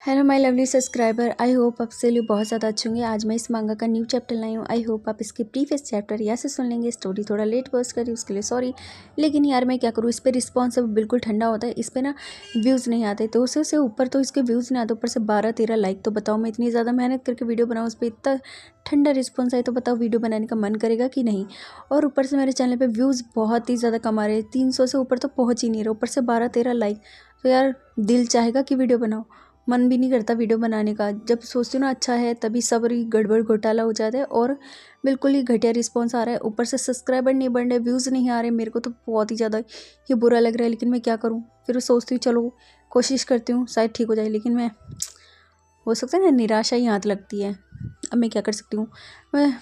Hello my lovely subscriber, I hope आप सभी बहुत ज़्यादा अच्छे होंगे। आज मैं इस मांगा का न्यू चैप्टर लाई हूँ। आई होप आप इसके प्रीवियस चैप्टर यहाँ से सुन लेंगे। स्टोरी थोड़ा लेट पोस्ट करी उसके लिए सॉरी, लेकिन यार मैं क्या करूँ, इस पर रिस्पॉन्स अब बिल्कुल ठंडा होता है। इस पर ना व्यूज़ नहीं आते, तो उससे ऊपर तो इसके व्यूज़ नहीं आते, ऊपर से 12-13 लाइक। तो बताओ, मैं इतनी ज़्यादा मेहनत करके वीडियो बनाऊँ, उस पर इतना ठंडा रिस्पॉन्स आए, तो बताओ वीडियो बनाने का मन करेगा कि नहीं। और ऊपर से मेरे चैनल पर व्यूज़ बहुत ही ज़्यादा कम आ रहे हैं, 300 से ऊपर तो पहुँच ही नहीं रहा, ऊपर से 12-13 लाइक। तो यार दिल चाहेगा कि वीडियो बनाओ, मन भी नहीं करता वीडियो बनाने का। जब सोचती हूँ ना अच्छा है, तभी सब गड़बड़ घोटाला हो जाता है और बिल्कुल ही घटिया रिस्पॉन्स आ रहा है। ऊपर से सब्सक्राइबर नहीं बढ़ रहे, व्यूज़ नहीं आ रहे। मेरे को तो बहुत ही ज़्यादा ये बुरा लग रहा है, लेकिन मैं क्या करूँ। फिर सोचती हूँ चलो कोशिश करती हूँ, शायद ठीक हो जाए, लेकिन मैं हो सकता है ना निराशा ही हाथ लगती है। अब मैं क्या कर सकती हूँ, मैं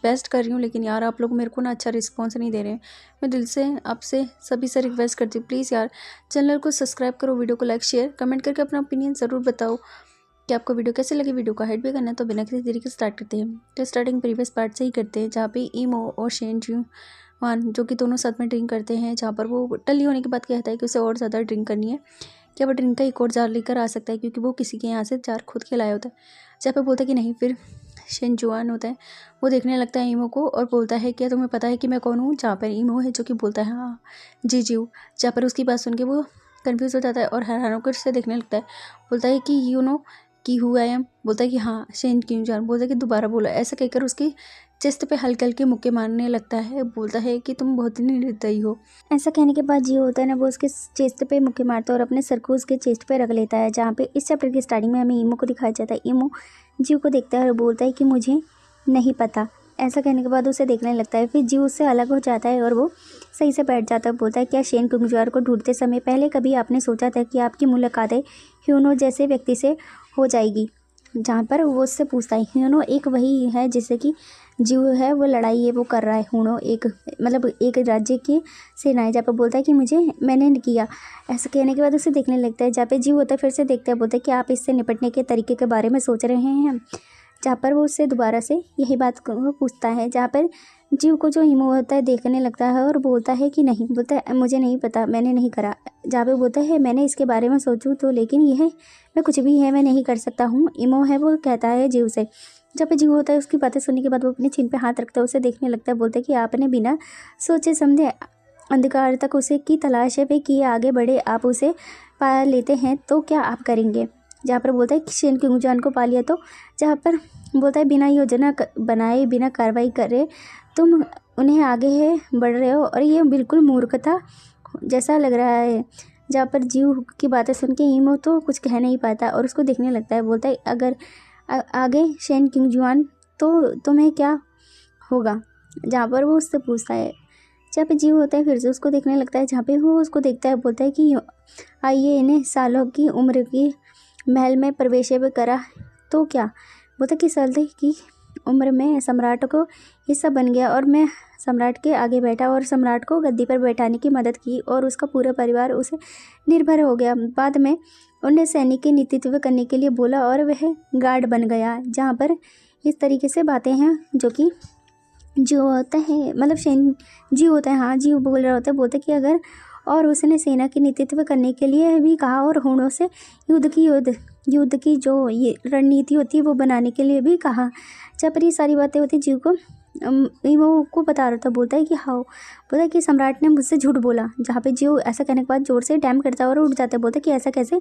बेस्ट कर रही हूँ, लेकिन यार आप लोग मेरे को ना अच्छा रिस्पॉन्स नहीं दे रहे हैं। मैं दिल से आपसे सभी से रिक्वेस्ट करती हूँ, प्लीज़ यार चैनल को सब्सक्राइब करो, वीडियो को लाइक शेयर कमेंट करके अपना ओपिनियन ज़रूर बताओ कि आपको वीडियो कैसे लगी। वीडियो को हाइड भी करना है, तो बिना किसी तरीके से स्टार्ट करते हैं। तो स्टार्टिंग प्रीवियस पार्ट से ही करते हैं, जहाँ पे ईमो और शेन जी वान जो कि दोनों साथ में ड्रिंक करते हैं, जहाँ पर वो टल्ली होने के बाद कहता है कि उसे और ज़्यादा ड्रिंक करनी है, क्या वो ड्रिंक का एक और जार लेकर आ सकता है, क्योंकि वो किसी के यहाँ से जार खुद के लाया होता है। जहाँ पे बोलता है कि नहीं, फिर शेन जुआन होता है, वो देखने लगता है ईमो को और बोलता है क्या तुम्हें पता है कि मैं कौन हूँ। जहाँ पर ईमो है जो कि बोलता है हाँ जी जी हूँ। जहाँ पर उसकी बात सुन के वो कन्फ्यूज़ हो जाता है और हैरान होकर से देखने लगता है। बोलता है कि यू नो कि हु आई एम। बोलता है कि हाँ शेन क्यों जान। बोलता है कि दोबारा बोला। ऐसा कहकर उसकी चेस्ट पे हल्के हल्के मुक्के मारने लगता है। बोलता है कि तुम बहुत ही निर्दयी हो। ऐसा कहने के बाद जो होता है ना, वो उसके चेस्ट पे मुक्के मारता है और अपने सर को उसके चेस्ट पे रख लेता है। जहाँ पे इस चैप्टर की स्टार्टिंग में हमें ईमो को दिखाया जाता है। ईमो जीव को देखता है और बोलता है कि मुझे नहीं पता। ऐसा कहने के बाद उसे देखने लगता है। फिर जीव उससे अलग हो जाता है और वो सही से बैठ जाता है। बोलता है क्या शेन कुंगजुआर को ढूंढते समय पहले कभी आपने सोचा था कि आपकी मुलाकातें ह्यूनो जैसे व्यक्ति से हो जाएगी। जहाँ पर वो उससे पूछता है, ह्यूनो एक वही है जिससे कि जीव है वो लड़ाई है वो कर रहा है। ह्यूनो एक मतलब एक राज्य की सेना है। जहाँ पर बोलता है कि मैंने किया। ऐसा कहने के बाद उसे देखने लगता है। जहाँ पे जीव होता है फिर से देखता है। बोलता है कि आप इससे निपटने के तरीके के बारे में सोच रहे हैं। जहाँ पर वो उससे दोबारा से यही बात को पूछता है। जहाँ पर जीव को जो ईमो होता है देखने लगता है और बोलता है कि नहीं, बोलता है मुझे नहीं पता, मैंने नहीं करा। जहाँ पे बोलता है मैंने इसके बारे में सोचूं तो, लेकिन यह मैं कुछ भी है मैं नहीं कर सकता हूँ। ईमो है वो कहता है जीव से। जब पे जीव होता है उसकी बातें सुनने के बाद वो अपनी चिन पे हाथ रखता है, उसे देखने लगता है। बोलता है कि आपने बिना सोचे समझे अंधकार तक उसे की तलाश पे किए आगे बढ़े, आप उसे पा लेते हैं तो क्या आप करेंगे। जहाँ पर बोलता है कि शेन कुंगजान को पा लिया तो, जहाँ पर बोलता है बिना योजना बनाए बिना कार्रवाई करे तुम उन्हें आगे है बढ़ रहे हो और ये बिल्कुल मूर्खता जैसा लग रहा है। जहाँ पर जीव की बातें सुन के ईमो तो कुछ कह नहीं पाता और उसको देखने लगता है। बोलता है अगर आगे शेन कुंगजुआन तो तुम्हें क्या होगा। जहाँ पर वो उससे पूछता है। जहाँ पे जीव होता है फिर से उसको देखने लगता है। जहाँ पे वो उसको देखता है। बोलता है कि आइए इन्हें सालों की उम्र की महल में प्रवेश करा तो क्या। बोलता कि साल की उम्र में सम्राट को हिस्सा बन गया और मैं सम्राट के आगे बैठा और सम्राट को गद्दी पर बैठाने की मदद की और उसका पूरा परिवार उसे निर्भर हो गया। बाद में उन्हें सैनिक के नेतृत्व करने के लिए बोला और वह गार्ड बन गया। जहाँ पर इस तरीके से बातें हैं जो कि जो होता है मतलब शेन जीव होता है, हाँ जीव बोल रहा होता है। बोलते कि अगर और उसने सेना के नेतृत्व करने के लिए भी कहा और हुणों से युद्ध की जो ये रणनीति होती है वो बनाने के लिए भी कहा। जब पर ये सारी बातें होती जीव को ईमो को बता रहा था। बोलता है कि हाँ, बोलता है कि सम्राट ने मुझसे झूठ बोला। जहाँ पे जीव ऐसा कहने के बाद जोर से डैम करता है और उठ जाता है। बोलता है कि ऐसा कैसे।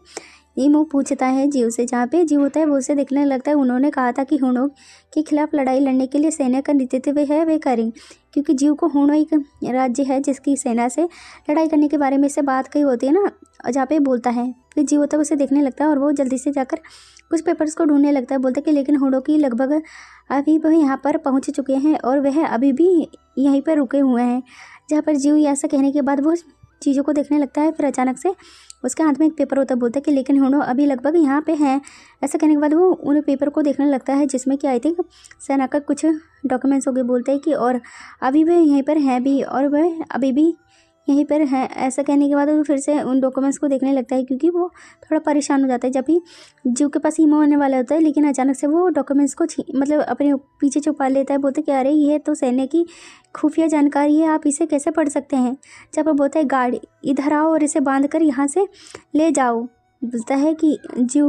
ईमो पूछता है जीव से। जहाँ पे जीव होता है वो उसे देखने लगता है। उन्होंने कहा था कि हुणों के खिलाफ लड़ाई लड़ने के लिए सेना का नेतृत्व है वे करें, क्योंकि जीव को हुणों एक राज्य है जिसकी सेना से लड़ाई करने के बारे में से बात कही होती है ना। जहाँ पे बोलता है फिर जीव होता है उसे देखने लगता है और वो जल्दी से जाकर कुछ पेपर्स को ढूंढने लगता है। बोलता है कि लेकिन हुणों की लगभग अभी वह यहाँ पर पहुँच चुके हैं और वह अभी भी यहीं पर रुके हुए हैं। जहाँ पर जीव ऐसा कहने के बाद वो चीज़ों को देखने लगता है। फिर अचानक से उसके हाथ में एक पेपर होता है। बोलता है कि लेकिन हुणों अभी लगभग यहाँ पे हैं। ऐसा कहने के बाद वो उन पेपर को देखने लगता है जिसमें कि आई थिंक सेना का कुछ डॉक्यूमेंट्स हो गए। बोलते हैं कि और अभी वह यहीं पर हैं भी और वह अभी भी यहीं पर है। ऐसा कहने के बाद वो फिर से उन डॉक्यूमेंट्स को देखने लगता है, क्योंकि वो थोड़ा परेशान हो जाता है। जब भी जीव के पास ईमो आने वाला होता है, लेकिन अचानक से वो डॉक्यूमेंट्स को मतलब अपने पीछे छुपा लेता है। बोलते कि अरे ये तो सैन्य की खुफिया जानकारी है, आप इसे कैसे पढ़ सकते हैं। जब वो बोलता है गार्ड इधर आओ और इसे बांध कर यहाँ से ले जाओ। बोलता है कि जीव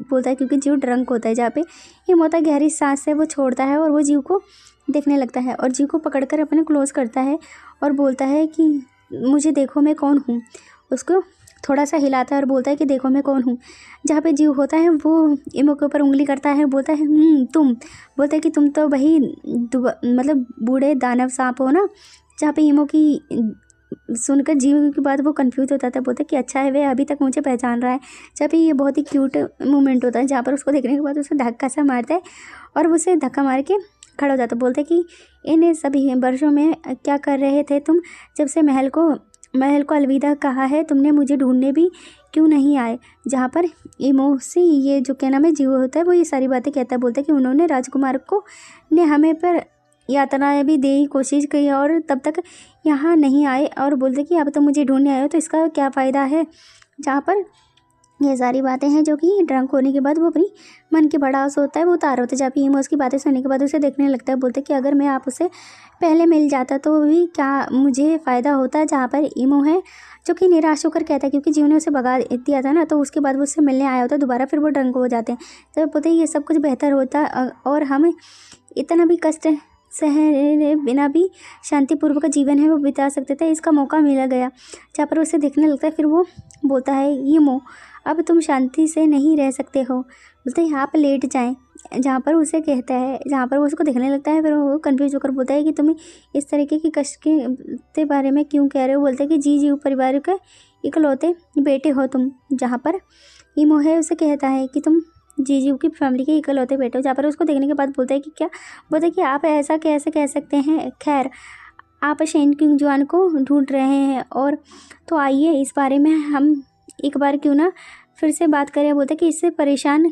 बोलता है क्योंकि जीव ड्रंक होता है, जहाँ पे ईमो होता है गहरी सांस से वो छोड़ता है और वो जीव को देखने लगता है और जीव को पकड़कर अपने क्लोज करता है और बोलता है कि मुझे देखो मैं कौन हूँ। उसको थोड़ा सा हिलाता है और बोलता है कि देखो मैं कौन हूँ। जहाँ पे जीव होता है वो ईमो के ऊपर उंगली करता है, बोलता है तुम। बोलता है कि तुम तो वही मतलब बूढ़े दानव सांप हो ना। जहाँ पे ईमो की सुनकर जीव की बात वो कंफ्यूज होता था, बोलता है कि अच्छा है वे अभी तक मुझे पहचान रहा है। जहाँ पे ये बहुत ही क्यूट मोमेंट होता है, जहाँ पर उसको देखने के बाद उसे धक्का सा मारता है और उसे धक्का मार के खड़ा हो जाता है। बोलते कि इन सभी वर्षों में क्या कर रहे थे तुम, जब से महल को अलविदा कहा है तुमने मुझे ढूंढने भी क्यों नहीं आए। जहाँ पर ईमो से ये जो क्या नाम है जीव होता है वो ये सारी बातें कहता है। बोलता है कि उन्होंने राजकुमार को ने हमें पर यातनाएं भी दी कोशिश की और तब तक यहाँ नहीं आए, और बोलते कि अब तो मुझे ढूंढने आए हो तो इसका क्या फ़ायदा है। जहाँ पर ये सारी बातें हैं जो कि ड्रंक होने के बाद वो अपनी मन की भड़ास होता है वो उतार होता है। जहाँ पे ईमो उसकी बातें सुनने के बाद उसे देखने लगता है। बोलते कि अगर मैं आप उसे पहले मिल जाता तो भी क्या मुझे फ़ायदा होता। जहाँ पर ईमो है जो कि निराश होकर कहता है, क्योंकि जीव ने उसे भगा दिया था ना, तो उसके बाद वो उससे मिलने आया होता है दोबारा, फिर वो ड्रंक हो जाते हैं। जब बोलते ये सब कुछ बेहतर होता और हमें इतना भी कष्ट सहने बिना भी शांतिपूर्वक जीवन है वो बिता सकते थे, इसका मौका मिला गया। जहाँ पर उसे देखने लगता है फिर वो बोलता है ईमो अब तुम शांति से नहीं रह सकते हो। बोलते हैं आप लेट जाएं। जहाँ पर उसे कहता है, जहाँ पर वो उसको देखने लगता है, फिर वो कंफ्यूज होकर बोलता है कि तुम इस तरीके की कष्ट के बारे में क्यों कह रहे हो। बोलते हैं कि जी जीव परिवार के इकलौते बेटे हो तुम। जहाँ पर ईमो है उसे कहता है कि तुम जी जीव की फैमिली के इकलौते बेटे हो। जहाँ पर उसको देखने के बाद बोलता है कि क्या, बोलते हैं कि आप ऐसा कैसे कह सकते हैं। खैर आप शेन किंगजुआन को ढूंढ रहे हैं और तो आइए इस बारे में हम एक बार क्यों ना फिर से बात करें। बोलते हैं कि इससे परेशान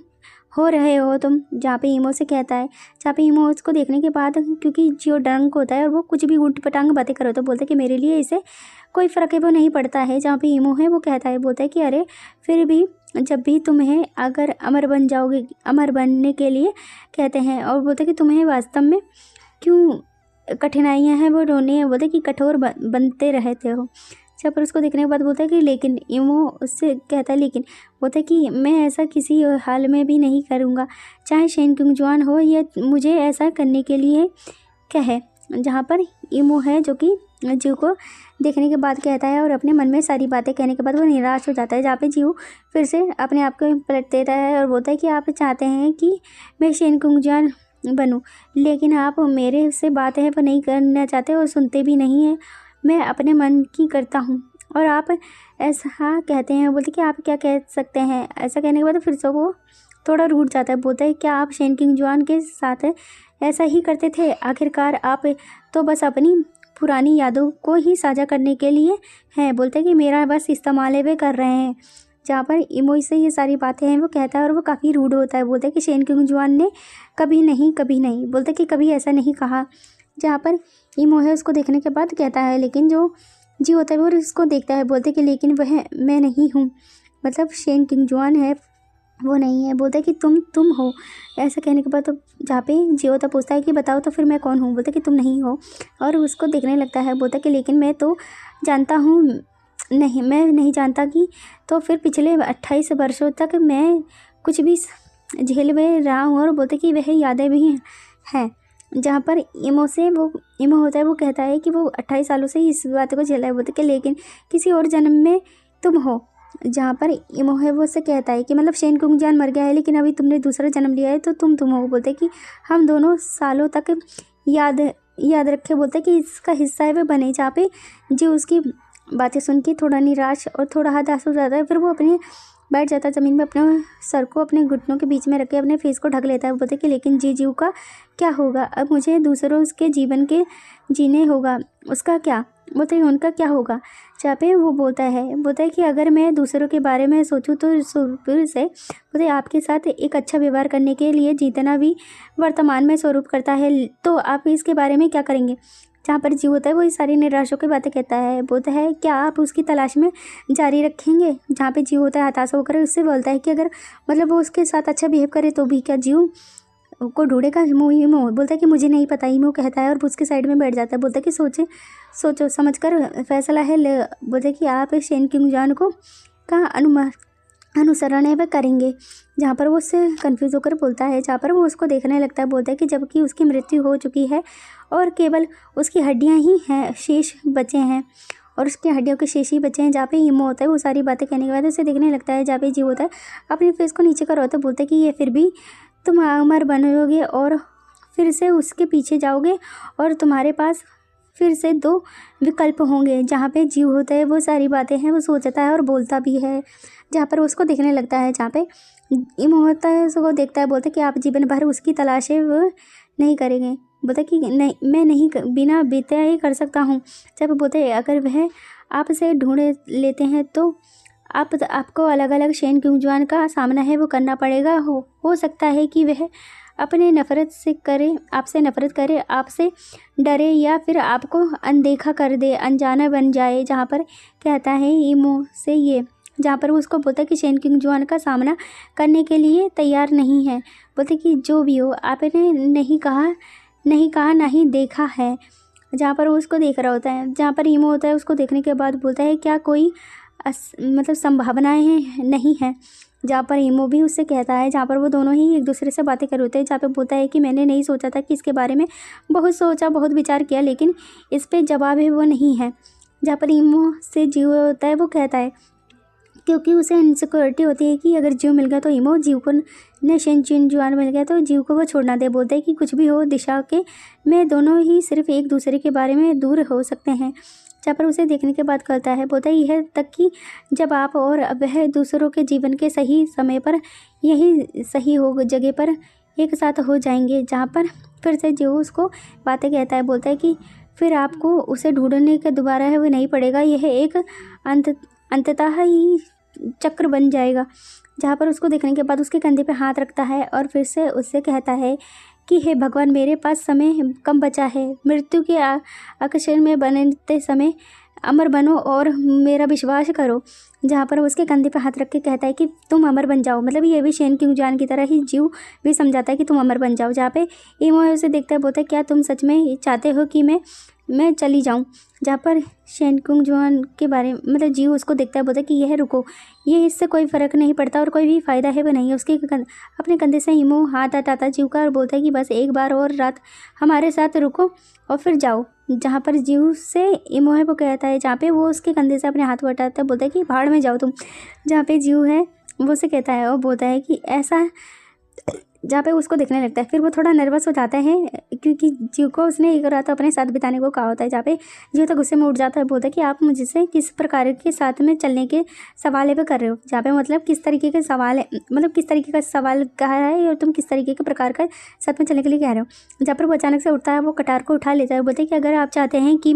हो रहे हो तुम। जहाँ पे ईमो से कहता है, जहाँ पे ईमो उसको देखने के बाद क्योंकि जो ड्रंक होता है और वो कुछ भी उल्ट पटांग बातें करो तो बोलते हैं कि मेरे लिए इसे कोई फ़र्क है वो नहीं पड़ता है। जहाँ पे ईमो है वो कहता है, बोलता है कि अरे फिर भी जब भी तुम्हें अगर अमर बन जाओगे, अमर बनने के लिए कहते हैं, और बोलते कि तुम्हें वास्तव में क्यों कठिनाइयाँ हैं वो रोने, बोलते कि कठोर बनते रहते हो। जहाँ पर उसको देखने के बाद बोलता है कि लेकिन ईमो उससे कहता है लेकिन, बोलता है कि मैं ऐसा किसी हाल में भी नहीं करूँगा, चाहे शेन किंगजुआन हो या मुझे ऐसा करने के लिए कहे। जहाँ पर ईमो है जो कि जीव को देखने के बाद कहता है और अपने मन में सारी बातें कहने के बाद वो निराश हो जाता है। जहाँ पे जीव फिर से अपने आप को पलट देता है और बोलता है कि आप चाहते हैं कि मैं शेन किंगजुआन बनूं, लेकिन आप मेरे से बातें हैं वो नहीं करना चाहते और सुनते भी नहीं हैं। मैं अपने मन की करता हूँ और आप ऐसा कहते हैं। बोलते कि आप क्या कह सकते हैं। ऐसा कहने के बाद फिर से वो थोड़ा रूठ जाता है। बोलता है क्या आप शेन किंगजुआन के साथ ऐसा ही करते थे। आखिरकार आप तो बस अपनी पुरानी यादों को ही साझा करने के लिए हैं। बोलते हैं कि मेरा बस इस्तेमाल वे कर रहे हैं। जहाँ पर ईमो से ये सारी बातें हैं वो कहता है और वो काफ़ी रूड होता है। बोलता है कि शेन किंगजुआन ने कभी नहीं, बोलता है कि कभी ऐसा नहीं कहा। जहाँ पर ईमो है उसको देखने के बाद कहता है, लेकिन जो जी होता है वो उसको देखता है। बोलते कि लेकिन वह मैं नहीं हूँ, मतलब शेन किंगजुआन है वो नहीं है। बोलता है कि तुम हो। ऐसा कहने के बाद तो जहाँ पे जी होता पूछता है कि बताओ तो फिर मैं कौन हूँ। बोलता कि तुम नहीं हो और उसको देखने लगता है। बोलता कि लेकिन मैं तो जानता हूँ, नहीं मैं नहीं जानता कि, तो फिर पिछले 28 वर्षों तक मैं कुछ भी झेल में रहा हूँ। और बोलते कि वह यादें भी हैं। जहाँ पर ईमो होता है वो कहता है कि वो 28 सालों से इस बात को झेला है। बोलते कि लेकिन किसी और जन्म में तुम हो। जहाँ पर ईमो है वो उससे कहता है कि मतलब शेन किंगजुआन मर गया है लेकिन अभी तुमने दूसरा जन्म लिया है तो तुम हो। बोलते कि हम दोनों सालों तक याद रखे। बोलते कि इसका हिस्सा है वे बने। जहाँ पे जी उसकी बातें सुन के थोड़ा निराश और थोड़ा हताश हो जाता है। फिर वो अपने बैठ जाता है ज़मीन में, अपने सर को अपने घुटनों के बीच में रख के अपने फेस को ढक लेता है। बोलते कि लेकिन जीव का क्या होगा, अब मुझे दूसरों उसके जीवन के जीने होगा, उसका क्या, बोलते हैं उनका क्या होगा। जहाँ पे वो बोलता है कि अगर मैं दूसरों के बारे में सोचूं तो फिर से बोलते आपके साथ एक अच्छा व्यवहार करने के लिए जितना भी वर्तमान में स्वरूप करता है तो आप इसके बारे में क्या करेंगे। जहाँ पर जीव होता है वो इस सारी निराशों की बातें कहता है। बोलता है क्या आप उसकी तलाश में जारी रखेंगे। जहाँ पे जीव होता है हताश होकर उससे बोलता है कि अगर मतलब वो उसके साथ अच्छा बिहेव करे तो भी क्या जीव को ढूंढेगा। ईमो बोलता है कि मुझे नहीं पता। ईमो कहता है और उसके साइड में बैठ जाता है। बोलता है कि सोचो समझ कर फैसला है ले। बोलता है कि आप शेन किंगजुआन को का अनुसरण है वह करेंगे। जहाँ पर वो उससे कन्फ्यूज़ होकर बोलता है, जहाँ पर वो उसको देखने लगता है, बोलता है कि जबकि उसकी मृत्यु हो चुकी है और केवल उसकी हड्डियाँ ही हैं शेष बचे हैं, और उसकी हड्डियों के शेष ही बचे हैं। जहाँ पे ईमो होता है वो सारी बातें कहने के बाद उसे देखने लगता है, जहाँ पे जीव होता है अपने फेस को नीचे कर होता है, बोलता है कि ये फिर भी तुम अमर बनोगे और फिर से उसके पीछे जाओगे और तुम्हारे पास फिर से 2 विकल्प होंगे। जहाँ पे जीव होता है वो सारी बातें हैं वो सोचता है और बोलता भी है। जहाँ पर उसको देखने लगता है, जहाँ पे ईमो होता है उसको देखता है, बोलता है कि आप जीवन भर उसकी तलाशें वो नहीं करेंगे। बोलता है कि नहीं, मैं नहीं बिना बीते ही कर सकता हूँ। जब बोलते हैं अगर वह आपसे ढूंढ लेते हैं तो आपको अलग अलग शेन क्यूंगजुआन का सामना है वो करना पड़ेगा। हो सकता है कि वह अपने नफ़रत से करे, आपसे नफ़रत करे, आपसे डरे या फिर आपको अनदेखा कर दे, अनजाना बन जाए। जहाँ पर कहता है ईमो से ये, जहाँ पर वो उसको बोलता है कि शेन क्यूंगजुआन का सामना करने के लिए तैयार नहीं है। बोलते कि जो भी हो आपने नहीं कहा ना ही देखा है। जहाँ पर वो उसको देख रहा होता है, जहाँ पर ईमो होता है उसको देखने के बाद बोलता है क्या कोई मतलब संभावनाएं हैं नहीं है। जहाँ पर ईमो भी उससे कहता है, जहाँ पर वो दोनों ही एक दूसरे से बातें कर रहे होते हैं, जहाँ पे बोलता है कि मैंने नहीं सोचा था कि इसके बारे में बहुत सोचा बहुत विचार किया लेकिन इस पे जवाब है वो नहीं है। जहाँ पर ईमो से जीव होता है वो कहता है, क्योंकि उसे इनसिक्योरिटी होती है कि अगर जीव मिल गया तो ईमो, जीव को ने शेन क्यूंगजुआन मिल गया तो जीव को वो छोड़ना दे। बोलते हैं कि कुछ भी हो दिशा के में दोनों ही सिर्फ एक दूसरे के बारे में दूर हो सकते हैं। जहाँ पर उसे देखने के बाद कहता है, बोलता है यह तक कि जब आप और वह दूसरों के जीवन के सही समय पर यही सही हो जगह पर एक साथ हो जाएंगे। जहाँ पर फिर से जो उसको बातें कहता है, बोलता है कि फिर आपको उसे ढूंढने का दोबारा है वो नहीं पड़ेगा, यह एक अंततः ही चक्र बन जाएगा। जहाँ पर उसको देखने के बाद उसके कंधे पे हाथ रखता है और फिर से उससे कहता है कि हे भगवान मेरे पास समय कम बचा है, मृत्यु के आकर्षण में बनते समय अमर बनो और मेरा विश्वास करो। जहाँ पर उसके कंधे पे हाथ रख के कहता है कि तुम अमर बन जाओ, मतलब ये भी शेन क्यूंगजुआन की तरह ही जीव भी समझाता है कि तुम अमर बन जाओ। जहाँ पे ईमो उसे देखता है, बोलता है क्या तुम सच में चाहते हो कि मैं चली जाऊँ। जहाँ पर शेन क्यूंगजुआन के बारे मतलब जीव उसको देखता है, बोलता है कि यह रुको, ये इससे कोई फ़र्क नहीं पड़ता और कोई भी फ़ायदा है वो नहीं है। उसके अपने कंधे से ईमो हाथ हटाता जीव का और बोलता है कि बस एक बार और रात हमारे साथ रुको और फिर जाओ। जहाँ पर जीव से ईमो है वो कहता है, जहाँ पे वो उसके कंधे से अपने हाथ को हटाता है, बोलता है कि भाड़ में जाओ तुम। जहाँ पे जीव है वो उसे कहता है और बोलता है कि ऐसा, जहाँ पे उसको देखने लगता है। फिर वो थोड़ा नर्वस हो जाता है क्योंकि जीव को उसने एक रात अपने साथ बिताने को कहा होता है। जहाँ पे जीव तो गुस्से में उठ जाता है, बोलता है कि आप मुझसे किस प्रकार के साथ में चलने के सवाल पे कर रहे हो। जहाँ पे मतलब किस तरीके के सवाल है, मतलब किस तरीके का सवाल कहा है और तुम किस तरीके के प्रकार का साथ में चलने के लिए कह रहे हो। जहाँ पर वो अचानक से उठता है, वो कटार को उठा लेता है, बोलता है कि अगर आप चाहते हैं कि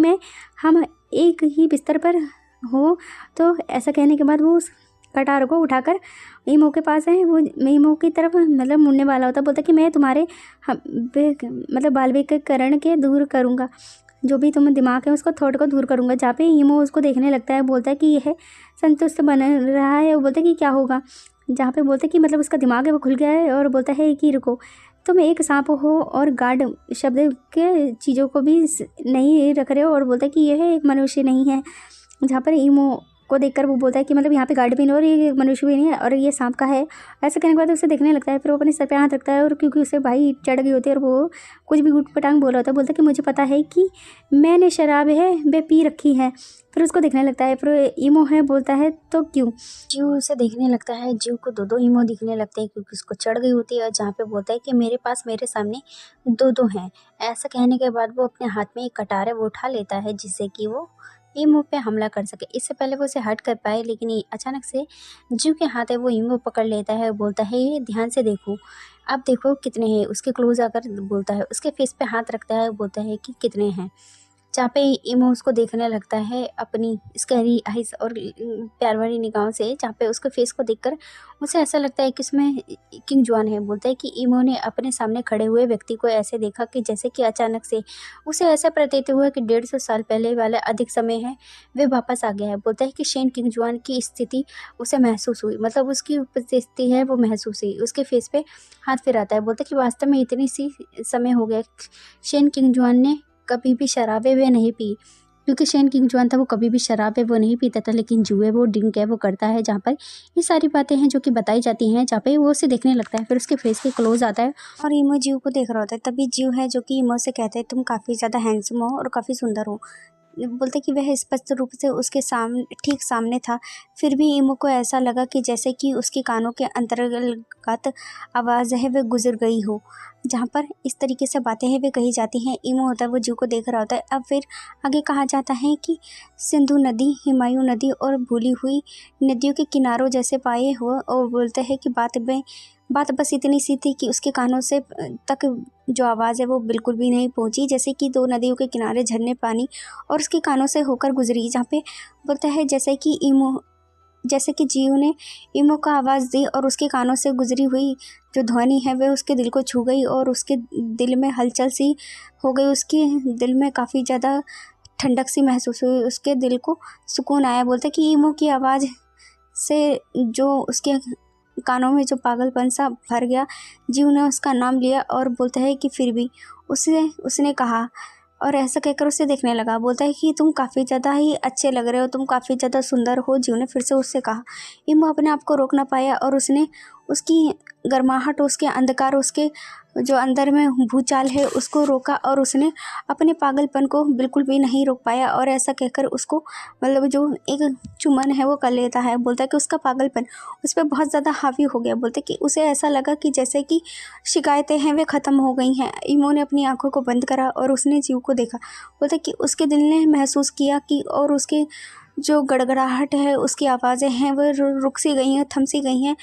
हम एक ही बिस्तर पर हो तो ऐसा कहने के बाद वो उस कटार को उठाकर ईमो के पास है, वो ईमो की तरफ मतलब मुड़ने वाला होता है। बोलता है कि मैं तुम्हारे मतलब बालविकरण के दूर करूँगा, जो भी तुम्हें दिमाग है उसको थॉट को दूर करूँगा। जहाँ पे ईमो उसको देखने लगता है, बोलता है कि यह संतुष्ट बन रहा है। वो बोलता है कि क्या होगा। जहाँ पे बोलता है कि मतलब उसका दिमाग है वो खुल गया है और बोलता है कि रुको, तुम एक सांप हो और गार्ड शब्द के चीज़ों को भी नहीं रख रहे हो, और बोलता है कि यह एक मनुष्य नहीं है। जहाँ पर ईमो को देखकर वो बोलता है कि मतलब यहाँ पे गार्ड भी नहीं और ये मनुष्य भी नहीं है और ये सांप का है। ऐसा कहने के बाद उसे देखने लगता है, फिर वो अपने सर पे हाथ रखता है और क्योंकि उसे भाई चढ़ गई होती है और वो कुछ भी उठ पटांग बोल रहा होता है। बोलता है कि मुझे पता है कि मैंने शराब है वे पी रखी है। फिर उसको देखने लगता है, फिर ईमो है बोलता है तो क्यों। जीव उसे देखने लगता है, जीव को 2 ईमो दिखने लगते हैं क्योंकि उसको चढ़ गई होती है। जहाँ पे बोलता है कि मेरे पास मेरे सामने 2 हैं। ऐसा कहने के बाद वो अपने हाथ में एक कटार है वो उठा लेता है जिससे कि वो ईमो पे हमला कर सके। इससे पहले वो उसे हट कर पाए, लेकिन अचानक से जीव के हाथ है वो ईमो पकड़ लेता है और बोलता है ये ध्यान से देखो, आप देखो कितने हैं। उसके क्लोज आकर बोलता है, उसके फेस पे हाथ रखता है, बोलता है कि कितने हैं। जहाँ पे ईमो उसको देखने लगता है अपनी स्कैरी आइज और प्यार भरी निगाहों से, जहाँ पे उसके फेस को देखकर उसे ऐसा लगता है कि उसमें क्यूंगजुआन है। बोलता है कि ईमो ने अपने सामने खड़े हुए व्यक्ति को ऐसे देखा कि जैसे कि अचानक से उसे ऐसा प्रतीत हुआ कि 150 साल पहले वाला अधिक समय है वे वापस आ गया है। बोलता है कि शेन क्यूंगजुआन की स्थिति उसे महसूस हुई, मतलब उसकी उपस्थिति है वो महसूस हुई। उसके फेस पे हाथ फिराता है, बोलता है कि वास्तव में इतनी सी समय हो गया शेन क्यूंगजुआन ने कभी भी शराबें वे नहीं पी। क्योंकि शेन किंग-जुआन था वो कभी भी शराब है वो नहीं पीता था, लेकिन जू है वो ड्रिंक है वो करता है। जहाँ पर ये सारी बातें हैं जो कि बताई जाती हैं, जहाँ पे वो उसे देखने लगता है। फिर उसके फेस के क्लोज आता है और इमो जीव को देख रहा होता है। तभी जीव है जो कि इमो से कहते हैं तुम काफ़ी ज़्यादा हैंडसम हो और काफ़ी सुंदर हो। बोलते कि वह स्पष्ट रूप से उसके ठीक सामने था। फिर भी इमो को ऐसा लगा कि जैसे कि उसके कानों के अंतर्गत आवाज़ है वह गुजर गई हो। जहाँ पर इस तरीके से बातें हैं वे कही जाती हैं। इमो होता है वो जू को देख रहा होता है। अब फिर आगे कहा जाता है कि सिंधु नदी, हिमायू नदी और भूली हुई नदियों के किनारों जैसे पाए हुए, और बोलते हैं कि बात बस इतनी सी थी कि उसके कानों से तक जो आवाज़ है वो बिल्कुल भी नहीं पहुंची, जैसे कि दो नदियों के किनारे झरने पानी और उसके कानों से होकर गुजरी। जहाँ पे बोलता है जैसे कि जीव ने इमो को आवाज़ दी और उसके कानों से गुजरी हुई जो ध्वनि है वह उसके दिल को छू गई और उसके दिल में हलचल सी हो गई। उसके दिल में काफ़ी ज़्यादा ठंडक सी महसूस हुई, उसके दिल को सुकून आया। बोलता है कि इमो की आवाज़ से जो उसके कानों में जो पागलपन सा भर गया, जीव ने उसका नाम लिया और बोलता है कि फिर भी उसने कहा और ऐसा कहकर उसे देखने लगा। बोलता है कि तुम काफ़ी ज़्यादा ही अच्छे लग रहे हो, तुम काफ़ी ज़्यादा सुंदर हो। जीव ने फिर से उससे कहा। इमो अपने आप को रोक ना पाया और उसने उसकी गर्माहट, उसके अंधकार, उसके जो अंदर में भूचाल है उसको रोका और उसने अपने पागलपन को बिल्कुल भी नहीं रोक पाया और ऐसा कहकर उसको मतलब जो एक चुम्बन है वो कर लेता है। बोलता है कि उसका पागलपन उस पर बहुत ज़्यादा हावी हो गया। बोलते कि उसे ऐसा लगा कि जैसे कि शिकायतें हैं वे ख़त्म हो गई हैं। इमो ने अपनी आंखों को बंद करा और उसने जीव को देखा। बोलता कि उसके दिल ने महसूस किया कि और उसके जो गड़गड़ाहट है, उसकी आवाज़ें हैं वह रुक सी गई हैं, थम सी गई हैं।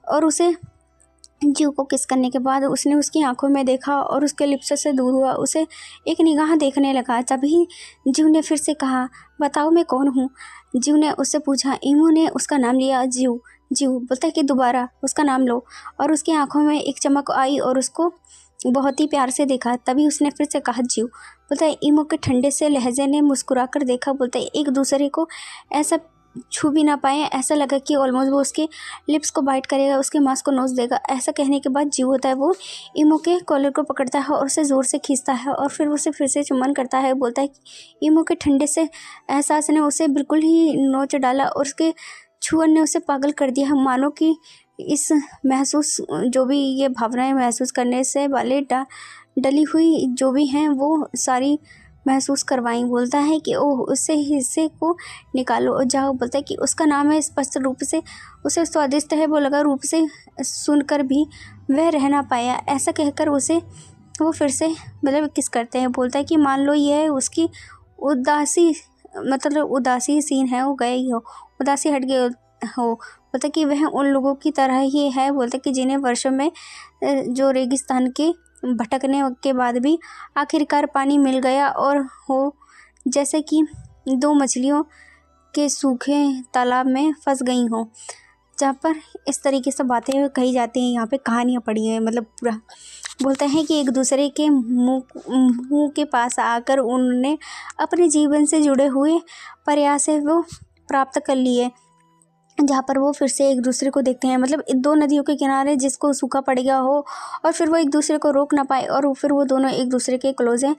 और उसे जीव को किस करने के बाद उसने उसकी आंखों में देखा और उसके लिप्स से दूर हुआ, उसे एक निगाह देखने लगा। तभी जीव ने फिर से कहा, बताओ मैं कौन हूँ। जीव ने उससे पूछा। इमो ने उसका नाम लिया, जीव। जीव बोलता है कि दोबारा उसका नाम लो, और उसकी आंखों में एक चमक आई और उसको बहुत ही प्यार से देखा। तभी उसने फिर से कहा, जीव। बोलता है इमो के ठंडे से लहजे ने मुस्कुरा कर देखा। बोलता है एक दूसरे को ऐसा छू भी ना पाए, ऐसा लगा कि ऑलमोस्ट वो उसके लिप्स को बाइट करेगा, उसके मांस को नोच देगा। ऐसा कहने के बाद जीव होता है वो इमो के कॉलर को पकड़ता है और उसे ज़ोर से खींचता है और फिर उसे फिर से चुम्बन करता है। बोलता है कि इमो के ठंडे से एहसास ने उसे बिल्कुल ही नोच डाला और उसके छुअन ने उसे पागल कर दिया। मानो कि इस महसूस जो भी ये भावनाएं महसूस करने से वाले डली हुई जो भी हैं वो सारी महसूस करवाई। बोलता है कि ओह, उससे हिस्से को निकालो और जाओ। बोलता है कि उसका नाम है, स्पष्ट रूप से उसे स्वादिष्ट है वो लगा, रूप से सुनकर भी वह रह ना पाया। ऐसा कहकर उसे वो फिर से मतलब किस करते हैं। बोलता है कि मान लो यह उसकी उदासी मतलब उदासी सीन है, वो गए ही हो, उदासी हट गए हो। बोलता है कि वह उन लोगों की तरह ही है। बोलता है कि जिन्हें वर्षों में जो रेगिस्तान के भटकने के बाद भी आखिरकार पानी मिल गया और हो, जैसे कि दो मछलियों के सूखे तालाब में फंस गई हों। जहाँ पर इस तरीके से बातें कही जाती हैं। यहाँ पे कहानियाँ पढ़ी हैं, मतलब पूरा बोलता है कि एक दूसरे के मुँह के पास आकर उन्होंने अपने जीवन से जुड़े हुए प्रयास है वो प्राप्त कर लिए। जहाँ पर वो फिर से एक दूसरे को देखते हैं, मतलब दो नदियों के किनारे जिसको सूखा पड़ गया हो और फिर वो एक दूसरे को रोक ना पाए और फिर वो दोनों एक दूसरे के क्लोज हैं,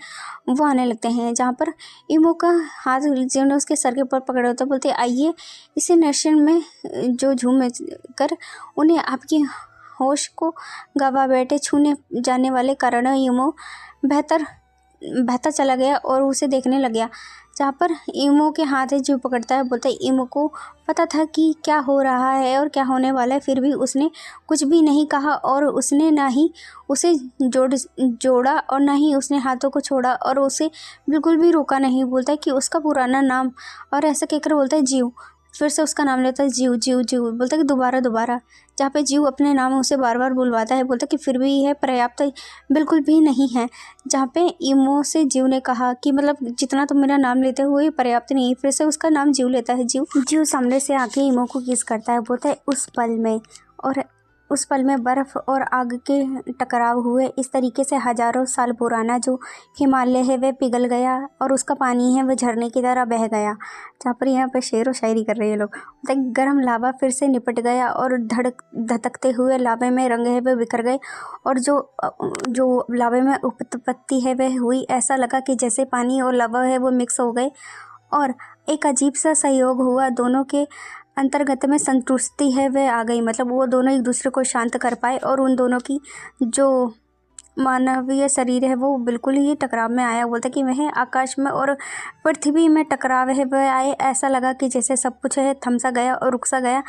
वो आने लगते हैं। जहाँ पर इमो का हाथ जिन्होंने उसके सर के ऊपर पकड़ा होता है। बोलते आइए इसे नर्शन में जो झूम कर उन्हें आपकी होश को गवा बैठे छूने जाने वाले कारण इमो बहता चला गया और उसे देखने लग गया। जहाँ पर इमो के हाथ है जो पकड़ता है। बोलता है इमो को पता था कि क्या हो रहा है और क्या होने वाला है, फिर भी उसने कुछ भी नहीं कहा और उसने ना ही उसे जोड़ा और ना ही उसने हाथों को छोड़ा और उसे बिल्कुल भी रोका नहीं। बोलता है कि उसका पुराना नाम, और ऐसा कहकर बोलता है जीव। फिर से उसका नाम लेता है, जीव जीव जीव। बोलता है कि दोबारा। जहाँ पे जीव अपने नाम उसे बार बार बुलवाता है। बोलता है कि फिर भी यह पर्याप्त बिल्कुल भी नहीं है। जहाँ पे इमो से जीव ने कहा कि मतलब जितना तुम मेरा नाम लेते हुए पर्याप्त नहीं। फिर से उसका नाम जीव लेता है। जीव सामने से आके इमो को किस करता है। बोलता है उस पल में बर्फ़ और आग के टकराव हुए। इस तरीके से हज़ारों साल पुराना जो हिमालय है वह पिघल गया और उसका पानी है वह झरने की तरह बह गया। जहाँ पर यहाँ पर शेर व शायरी कर रहे हैं लोग। मतलब गर्म लावा फिर से निपट गया और धधकते हुए लावे में रंग है वह बिखर गए और जो लावे में उत्पत्ति है वह हुई। ऐसा लगा कि जैसे पानी और लावा है वो मिक्स हो गए और एक अजीब सा सहयोग हुआ। दोनों के अंतर्गत में संतुष्टि है वह आ गई, मतलब वो दोनों एक दूसरे को शांत कर पाए और उन दोनों की जो मानवीय शरीर है वो बिल्कुल ही टकराव में आया। बोलता कि वह आकाश में और पृथ्वी में टकराव है वह आए। ऐसा लगा कि जैसे सब कुछ है थम सा गया और रुक सा गया।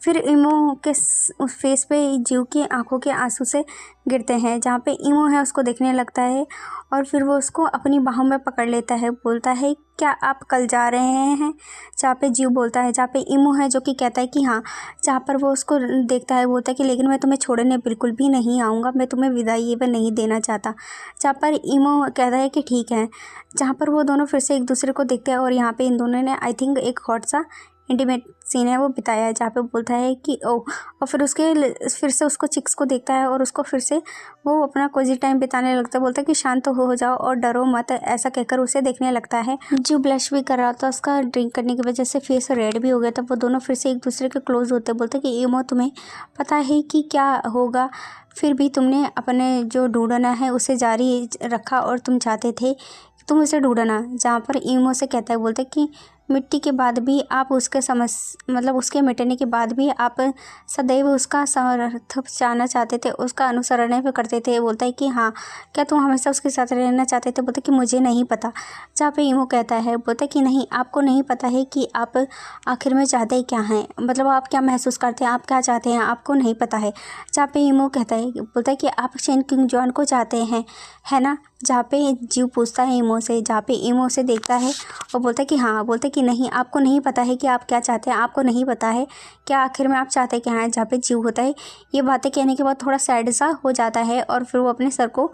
फिर इमो के उस फेस पे जीव की आंखों के आंसू से गिरते हैं। जहाँ पे इमो है उसको देखने लगता है और फिर वो उसको अपनी बाहों में पकड़ लेता है। बोलता है क्या आप कल जा रहे हैं? जहाँ पे जीव बोलता है, जहाँ पे इमो है जो कि कहता है कि हाँ। जहाँ पर वो उसको देखता है बोलता है कि लेकिन मैं तुम्हें छोड़ने बिल्कुल भी नहीं आऊँगा, मैं तुम्हें विदाई भी नहीं देना चाहता। जहाँ पर इमो कहता है कि ठीक है। जहाँ पर वो दोनों फिर से एक दूसरे को देखते हैं और यहाँ पे इन दोनों ने आई थिंक एक हॉट सा इंटीमेट सीन है वो बिताया है। जहाँ पे बोलता है कि ओ, और फिर से उसको चिक्स को देखता है और उसको फिर से वो अपना कोजी टाइम बिताने लगता है। बोलता है कि शांत हो जाओ और डरो मत, ऐसा कहकर उसे देखने लगता है। जो ब्लश भी कर रहा था, उसका ड्रिंक करने की वजह से फेस रेड भी हो गया था। वो दोनों फिर से एक दूसरे के क्लोज होते। बोलते कि इमो तुम्हें पता है कि क्या होगा, फिर भी तुमने अपने जो ढूंढना है उसे जारी रखा और तुम चाहते थे तुम उसे ढूंढना। जहाँ पर इमो से कहता है, बोलते कि मिट्टी के बाद भी आप उसके मतलब उसके मिटने के बाद भी आप सदैव उसका समर्थ चाहना चाहते थे, उसका अनुसरण भी करते थे। बोलता है कि हाँ, क्या तुम हमेशा उसके साथ रहना चाहते थे? बोलते कि मुझे नहीं पता। जहाँ पे इमो कहता है, बोलता है कि नहीं, आपको नहीं पता है कि आप आखिर में चाहते क्या हैं, मतलब आप क्या महसूस करते हैं, आप क्या चाहते हैं, आपको नहीं पता है। जहाँ पे इमो कहता है, बोलता है कि आप शेन किंग जॉन को चाहते हैं, है ना? जहाँ पे जीव पूछता है इमो से। जहाँ पे इमो से देखता है और बोलता है कि हाँ। बोलते कि नहीं, आपको नहीं पता है कि आप क्या चाहते हैं, आपको नहीं पता है क्या आखिर में आप चाहते क्या हैं। जहाँ पे जीव होता है, ये बातें कहने के बाद थोड़ा सैड सा हो जाता है और फिर वो अपने सर को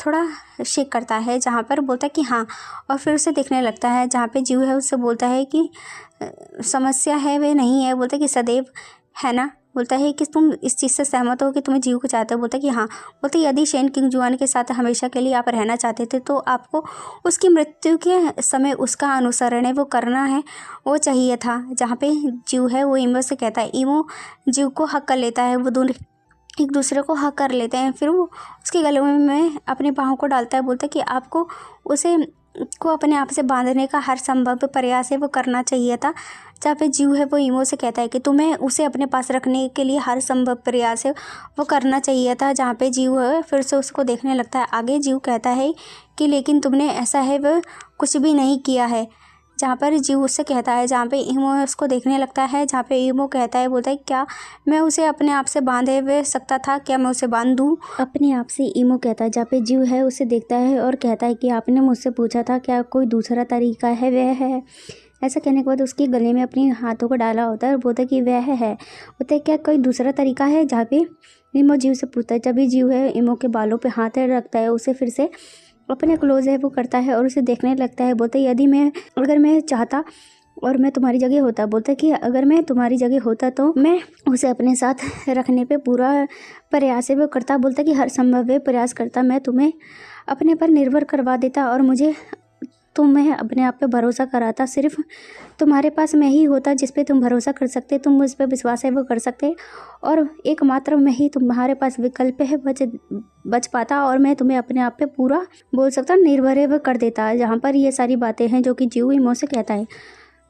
थोड़ा शेक करता है। जहाँ पर बोलता है कि हाँ, और फिर उसे देखने लगता है। जहाँ पे जीव है उससे बोलता है कि समस्या है वे नहीं है। बोलता है कि सदैव, है ना? बोलता है कि तुम इस चीज़ से सहमत हो कि तुम्हें जीव को चाहते हो? बोलता है कि हाँ। बोलते यदि शेन किंग जुआन के साथ हमेशा के लिए आप रहना चाहते थे तो आपको उसकी मृत्यु के समय उसका अनुसरण है वो करना है, वो चाहिए था। जहाँ पे जीव है वो इमो से कहता है, इमो जीव को हक कर लेता है। वो दोनों एक दूसरे को हक कर लेते हैं। फिर वो उसके गले में अपनी बाहों को डालता है। बोलता है कि आपको उसे को अपने आप से बांधने का हर संभव प्रयास है वो करना चाहिए था। जहाँ पे जीव है वो इमो से कहता है कि तुम्हें उसे अपने पास रखने के लिए हर संभव प्रयास है वो करना चाहिए था। जहाँ पे जीव है फिर से उसको देखने लगता है। आगे जीव कहता है कि लेकिन तुमने ऐसा है वो कुछ भी नहीं किया है। जहाँ पर जीव उससे कहता है, जहाँ पे इमो उसको देखने लगता है। जहाँ पे इमो कहता है, बोलता है क्या मैं उसे अपने आप से बांधे हुए सकता था, क्या मैं उसे बांध दूँ अपने आप से? इमो कहता है। जहाँ पे जीव है उसे देखता है और कहता है कि आपने मुझसे पूछा था क्या कोई दूसरा तरीका है, वह है। ऐसा कहने के बाद उसके गले में अपने हाथों को डाला होता है और बोलता है कि वह है। बोलता है क्या कोई दूसरा तरीका है? जहाँ पे इमो जीव से पूछता है। जब भी जीव है इमो के बालों पे हाथ रखता है, उसे फिर से अपने क्लोज है वो करता है और उसे देखने लगता है। बोलता है अगर मैं चाहता और मैं तुम्हारी जगह होता, बोलता है कि अगर मैं तुम्हारी जगह होता तो मैं उसे अपने साथ रखने पे पूरा प्रयास है वो करता। बोलता है कि हर संभव प्रयास करता, मैं तुम्हें अपने पर निर्भर करवा देता और मुझे तुम्हें अपने आप पे भरोसा कराता। सिर्फ तुम्हारे पास मैं ही होता जिस पे तुम भरोसा कर सकते, तुम मुझ पे विश्वास है वो कर सकते और एकमात्र मैं ही तुम्हारे पास विकल्प है बच पाता और मैं तुम्हें अपने आप पे पूरा बोल सकता निर्भर है वो कर देता। जहाँ पर ये सारी बातें हैं जो कि जीव इमो से कहता है।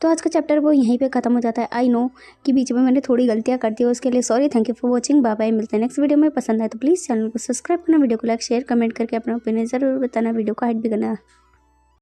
तो आज का चैप्टर वो यहीं पे ख़त्म हो जाता है। आई नो कि बीच में मैंने थोड़ी गलतियाँ कर दी, उसके लिए sorry. Thank you for watching. Bye bye. मिलते हैं नेक्स्ट वीडियो में। पसंद आए तो प्लीज़ चैनल को सब्सक्राइब करना, वीडियो को लाइक शेयर कमेंट करके अपना ओपिनियन ज़रूर बताना, वीडियो को हाइड भी करना।